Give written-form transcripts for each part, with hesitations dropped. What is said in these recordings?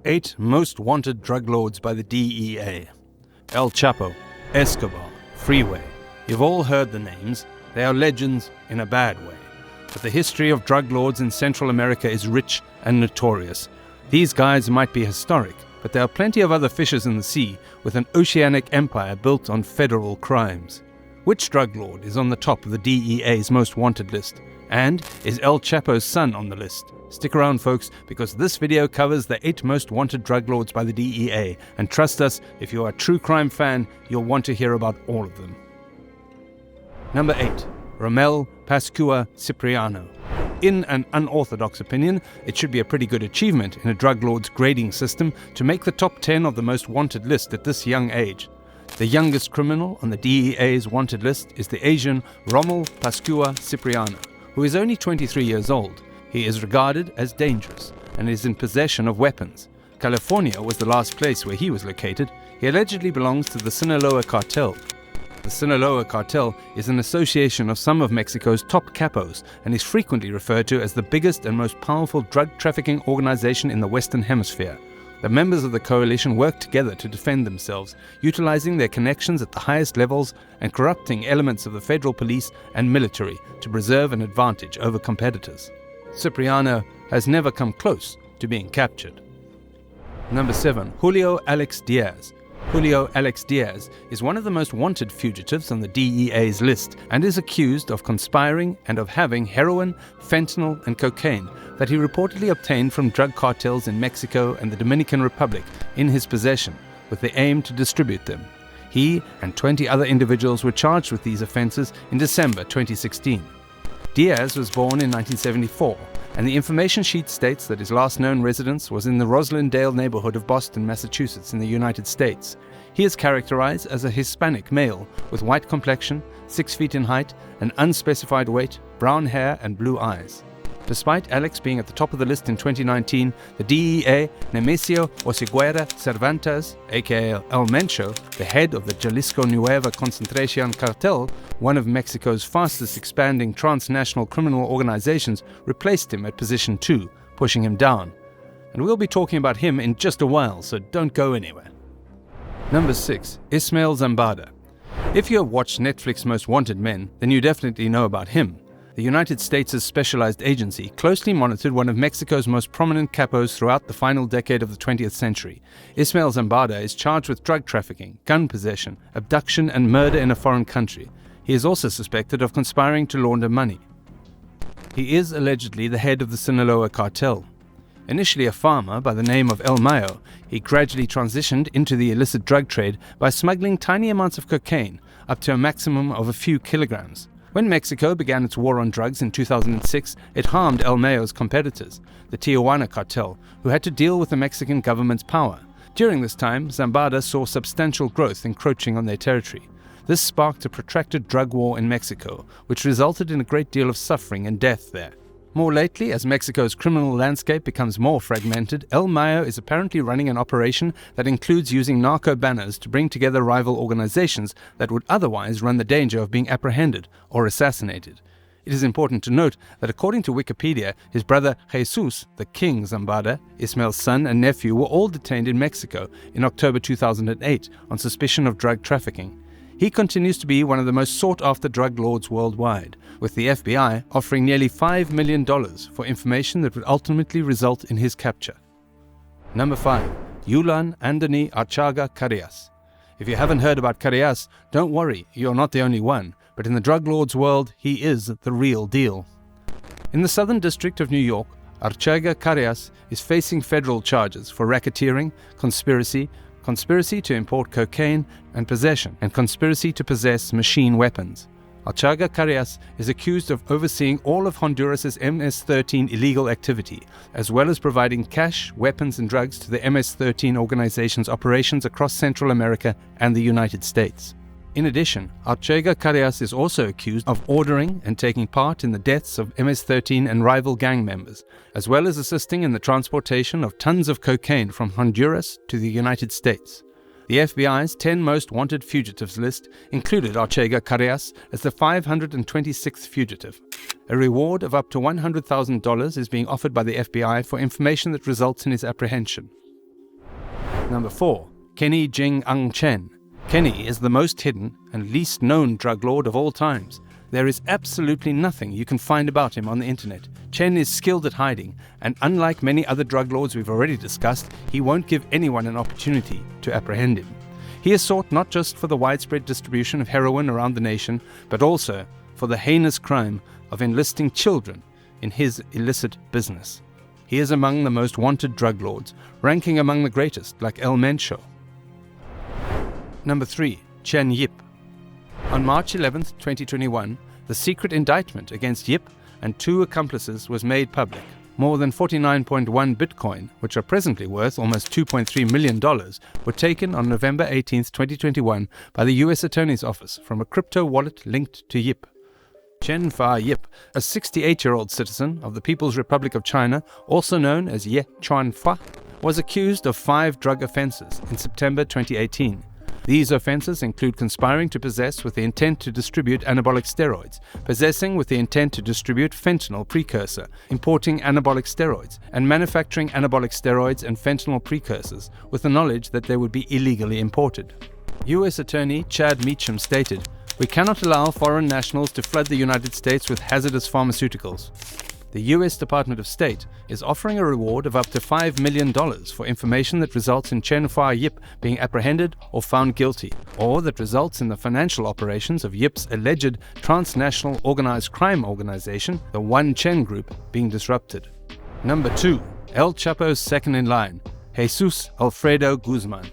8 most wanted drug lords by the DEA. El Chapo, Escobar, Freeway. You've all heard the names. They are legends in a bad way. But the history of drug lords in Central America is rich and notorious. These guys might be historic, but there are plenty of other fishes in the sea with an oceanic empire built on federal crimes. Which drug lord is on the top of the DEA's most wanted list? And is El Chapo's son on the list? Stick around, folks, because this video covers the 8 most wanted drug lords by the DEA, and trust us, if you are a true crime fan, you'll want to hear about all of them. Number 8. Ramil, Pascua, Cipriano. In an unorthodox opinion, it should be a pretty good achievement in a drug lord's grading system to make the top 10 of the most wanted list at this young age. The youngest criminal on the DEA's wanted list is the Asian Ramil Pascua Cipriano, who is only 23 years old. He is regarded as dangerous and is in possession of weapons. California was the last place where he was located. He allegedly belongs to the Sinaloa cartel. The Sinaloa cartel is an association of some of Mexico's top capos and is frequently referred to as the biggest and most powerful drug trafficking organization in the Western Hemisphere. The members of the coalition work together to defend themselves, utilizing their connections at the highest levels and corrupting elements of the federal police and military to preserve an advantage over competitors. Cipriano has never come close to being captured. Number 7. Julio Alex Diaz. Julio Alex Diaz is one of the most wanted fugitives on the DEA's list and is accused of conspiring and of having heroin, fentanyl, and cocaine that he reportedly obtained from drug cartels in Mexico and the Dominican Republic in his possession, with the aim to distribute them. He and 20 other individuals were charged with these offenses in December 2016. Diaz was born in 1974, and the information sheet states that his last known residence was in the Roslindale neighborhood of Boston, Massachusetts, in the United States. He is characterized as a Hispanic male with white complexion, 6 feet in height, an unspecified weight, brown hair, and blue eyes. Despite Alex being at the top of the list in 2019, the DEA, Nemesio Osiguera Cervantes, aka El Mencho, the head of the Jalisco Nueva Concentracion cartel, one of Mexico's fastest expanding transnational criminal organizations, replaced him at position 2, pushing him down. And we'll be talking about him in just a while, so don't go anywhere. Number 6. Ismael Zambada. If you have watched Netflix's Most Wanted Men, then you definitely know about him. The United States' specialized agency closely monitored one of Mexico's most prominent capos throughout the final decade of the 20th century. Ismael Zambada is charged with drug trafficking, gun possession, abduction, and murder in a foreign country. He is also suspected of conspiring to launder money. He is allegedly the head of the Sinaloa cartel. Initially a farmer by the name of El Mayo, he gradually transitioned into the illicit drug trade by smuggling tiny amounts of cocaine, up to a maximum of a few kilograms. When Mexico began its war on drugs in 2006, it harmed El Mayo's competitors, the Tijuana cartel, who had to deal with the Mexican government's power. During this time, Zambada saw substantial growth encroaching on their territory. This sparked a protracted drug war in Mexico, which resulted in a great deal of suffering and death there. More lately, as Mexico's criminal landscape becomes more fragmented, El Mayo is apparently running an operation that includes using narco banners to bring together rival organizations that would otherwise run the danger of being apprehended or assassinated. It is important to note that according to Wikipedia, his brother Jesus, the King Zambada, Ismael's son and nephew, were all detained in Mexico in October 2008 on suspicion of drug trafficking. He continues to be one of the most sought-after drug lords worldwide, with the FBI offering nearly $5 million for information that would ultimately result in his capture. Number 5. Ulan Andoni Archaga Carreras. If you haven't heard about Carreras, don't worry, you're not the only one, but in the drug lord's world, he is the real deal. In the Southern District of New York, Archaga Carreras is facing federal charges for racketeering, conspiracy to import cocaine, and possession, and conspiracy to possess machine weapons. Archaga Carreras is accused of overseeing all of Honduras's MS-13 illegal activity, as well as providing cash, weapons, and drugs to the MS-13 organization's operations across Central America and the United States. In addition, Archaga Carreras is also accused of ordering and taking part in the deaths of MS-13 and rival gang members, as well as assisting in the transportation of tons of cocaine from Honduras to the United States. The FBI's 10 most wanted fugitives list included Archaga Carreras as the 526th fugitive. A reward of up to $100,000 is being offered by the FBI for information that results in his apprehension. Number 4. Kenny Jing Ang Chen. Kenny is the most hidden and least known drug lord of all times. There is absolutely nothing you can find about him on the internet. Chen is skilled at hiding, and unlike many other drug lords we've already discussed, he won't give anyone an opportunity to apprehend him. He is sought not just for the widespread distribution of heroin around the nation, but also for the heinous crime of enlisting children in his illicit business. He is among the most wanted drug lords, ranking among the greatest, like El Mencho. Number 3. Chen Yip. On March 11, 2021, the secret indictment against Yip and 2 accomplices was made public. More than 49.1 Bitcoin, which are presently worth almost $2.3 million, were taken on November 18, 2021 by the US Attorney's Office from a crypto wallet linked to Yip. Chen Yip, a 68-year-old citizen of the People's Republic of China, also known as Ye Chuanfa, was accused of 5 drug offenses in September 2018. These offenses include conspiring to possess with the intent to distribute anabolic steroids, possessing with the intent to distribute fentanyl precursor, importing anabolic steroids, and manufacturing anabolic steroids and fentanyl precursors with the knowledge that they would be illegally imported. U.S. Attorney Chad Meacham stated, "We cannot allow foreign nationals to flood the United States with hazardous pharmaceuticals." The U.S. Department of State is offering a reward of up to $5 million for information that results in Chen Yip being apprehended or found guilty, or that results in the financial operations of Yip's alleged transnational organized crime organization, the One Chen Group, being disrupted. Number 2. El Chapo's second in line, Jesus Alfredo Guzman.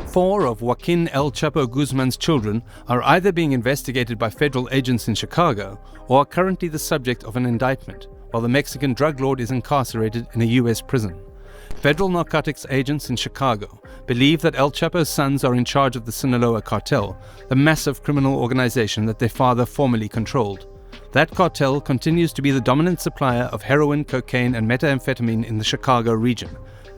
4 of Joaquin El Chapo Guzman's children are either being investigated by federal agents in Chicago or are currently the subject of an indictment, while the Mexican drug lord is incarcerated in a U.S. prison. Federal narcotics agents in Chicago believe that El Chapo's sons are in charge of the Sinaloa cartel, the massive criminal organization that their father formerly controlled. That cartel continues to be the dominant supplier of heroin, cocaine, and methamphetamine in the Chicago region.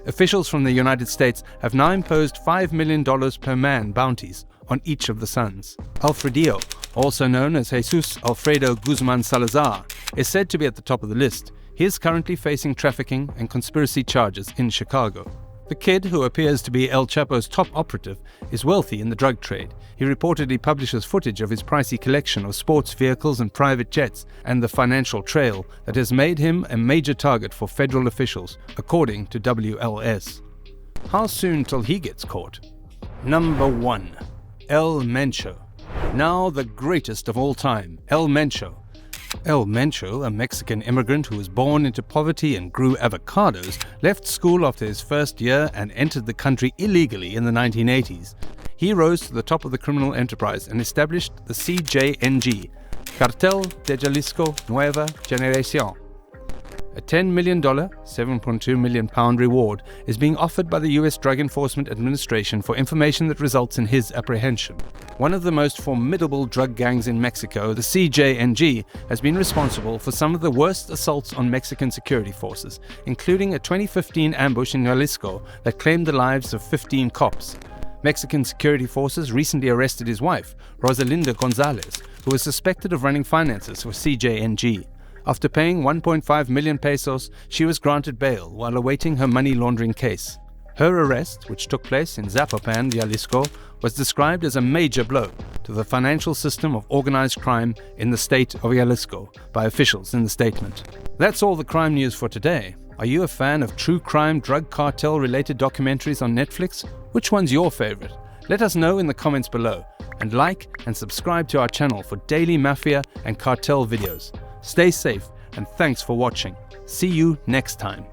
Officials from the United States have now imposed $5 million per man bounties on each of the sons. Alfredo, also known as Jesus Alfredo Guzman Salazar, is said to be at the top of the list. He is currently facing trafficking and conspiracy charges in Chicago. The kid, who appears to be El Chapo's top operative, is wealthy in the drug trade. He reportedly publishes footage of his pricey collection of sports vehicles and private jets and the financial trail that has made him a major target for federal officials, according to WLS. How soon till he gets caught? Number 1. El Mencho. Now the greatest of all time, El Mencho. El Mencho, a Mexican immigrant who was born into poverty and grew avocados, left school after his first year and entered the country illegally in the 1980s. He rose to the top of the criminal enterprise and established the CJNG, Cartel de Jalisco Nueva Generación. A $10 million, £7.2 million reward is being offered by the U.S. Drug Enforcement Administration for information that results in his apprehension. One of the most formidable drug gangs in Mexico, the CJNG, has been responsible for some of the worst assaults on Mexican security forces, including a 2015 ambush in Jalisco that claimed the lives of 15 cops. Mexican security forces recently arrested his wife, Rosalinda Gonzalez, who was suspected of running finances for CJNG. After paying 1.5 million pesos, she was granted bail while awaiting her money laundering case. Her arrest, which took place in Zapopan, Jalisco, was described as a major blow to the financial system of organized crime in the state of Jalisco by officials in the statement. That's all the crime news for today. Are you a fan of true crime drug cartel-related documentaries on Netflix? Which one's your favorite? Let us know in the comments below, and like and subscribe to our channel for daily Mafia and cartel videos. Stay safe, and thanks for watching. See you next time.